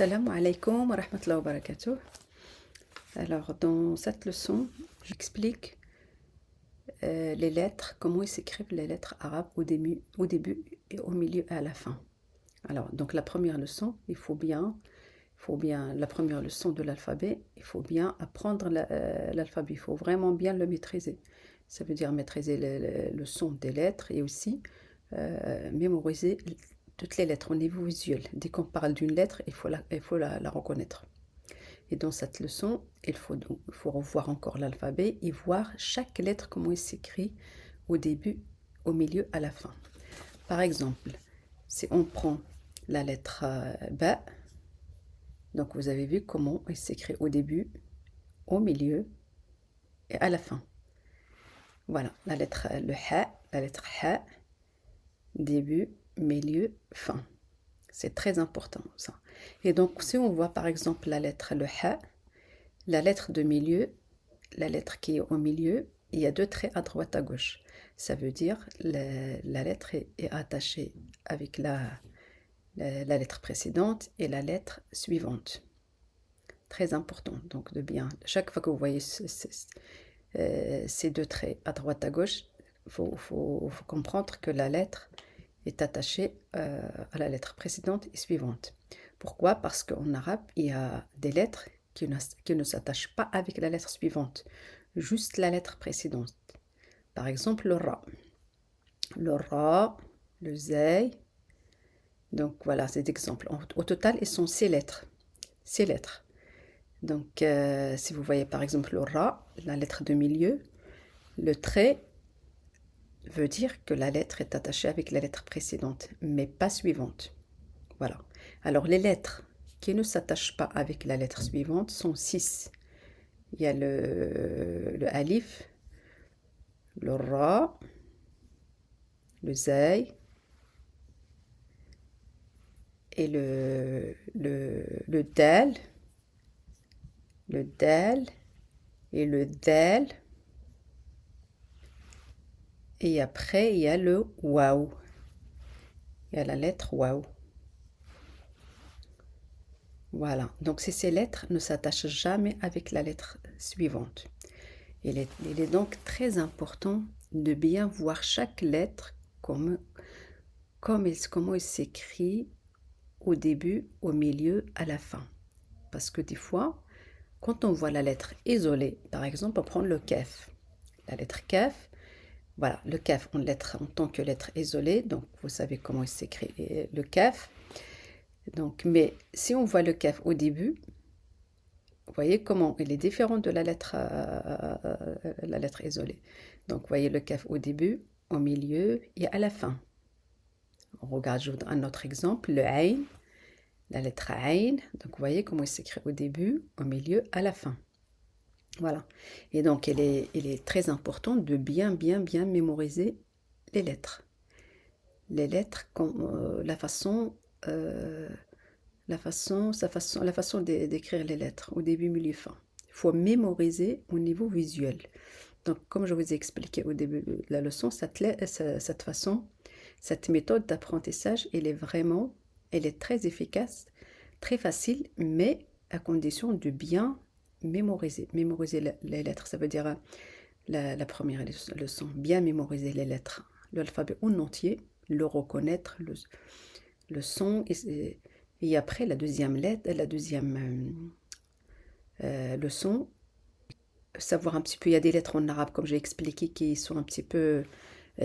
Salam alaikum wa rahmatullahi wa barakatuh. Alors, dans cette leçon, j'explique les lettres, comment ils s'écrivent les lettres arabes au début et au milieu et à la fin. Alors, donc la première leçon, la première leçon de l'alphabet, il faut bien apprendre l'alphabet, il faut vraiment bien le maîtriser. Ça veut dire maîtriser le son des lettres et aussi mémoriser toutes les lettres au niveau visuel. Dès qu'on parle d'une lettre, il faut la reconnaître. Et dans cette leçon, il faut revoir encore l'alphabet et voir chaque lettre, comment elle s'écrit au début, au milieu, à la fin. Par exemple, si on prend la lettre Ba, donc vous avez vu comment elle s'écrit au début, au milieu et à la fin. Voilà, la lettre Ha, début, milieu, fin. C'est très important ça. Et donc si on voit par exemple la lettre Ha, la lettre de milieu, la lettre qui est au milieu, il y a deux traits à droite à gauche. Ça veut dire la lettre est attachée avec la lettre précédente et la lettre suivante. Très important, donc de bien. Chaque fois que vous voyez ces deux traits à droite à gauche, il faut comprendre que la lettre est attachée à la lettre précédente et suivante. Pourquoi? Parce qu'en arabe, il y a des lettres qui ne s'attachent pas avec la lettre suivante, juste la lettre précédente. Par exemple, le Ra. Le Ra, le Zay. Donc voilà, c'est d'exemple. Au total, ils sont 6 lettres. 6 lettres. Donc, si vous voyez par exemple le Ra, la lettre de milieu, le trait veut dire que la lettre est attachée avec la lettre précédente, mais pas suivante. Voilà. Alors, les lettres qui ne s'attachent pas avec la lettre suivante sont 6. Il y a le Alif, le Ra, le Zay et le Dal, le Dal et le Dal. Et après, il y a le Waouh. Il y a la lettre Waouh. Voilà. Donc, ces lettres ne s'attachent jamais avec la lettre suivante. Il est donc très important de bien voir chaque lettre comment elle s'écrit au début, au milieu, à la fin. Parce que des fois, quand on voit la lettre isolée, par exemple, on prend le Kaf. La lettre Kaf, voilà, le Kaf en tant que lettre isolée, donc vous savez comment il s'écrit le Kaf. Donc, mais si on voit le Kaf au début, vous voyez comment il est différent de la lettre isolée. Donc, vous voyez le Kaf au début, au milieu et à la fin. On regarde un autre exemple, le Ain, la lettre Ain. Donc, vous voyez comment il s'écrit au début, au milieu, à la fin. Voilà. Et donc, il est très important de bien mémoriser les lettres. Les lettres, la façon d'écrire les lettres au début, milieu, fin. Il faut mémoriser au niveau visuel. Donc, comme je vous ai expliqué au début de la leçon, cette méthode d'apprentissage, elle est très efficace, très facile, mais à condition de bien mémoriser. Mémoriser les lettres, ça veut dire la première leçon, bien mémoriser les lettres, l'alphabet en entier, le reconnaître, le son, et après la deuxième leçon, savoir un petit peu, il y a des lettres en arabe, comme j'ai expliqué, qui sont un petit peu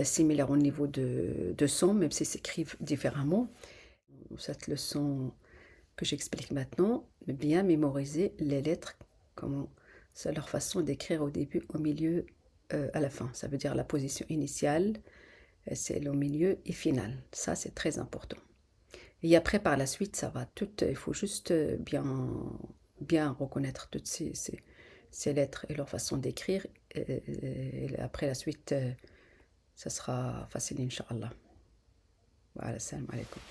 similaires au niveau de son, même si s'écrivent différemment. Cette leçon que j'explique maintenant, bien mémoriser les lettres, c'est leur façon d'écrire au début, au milieu, à la fin. Ça veut dire la position initiale, c'est au milieu et final. Ça, c'est très important. Et après, par la suite, ça va tout. Il faut juste bien reconnaître toutes ces lettres et leur façon d'écrire. Et après la suite, ça sera facile, Inch'Allah. Voilà, salam alaikum.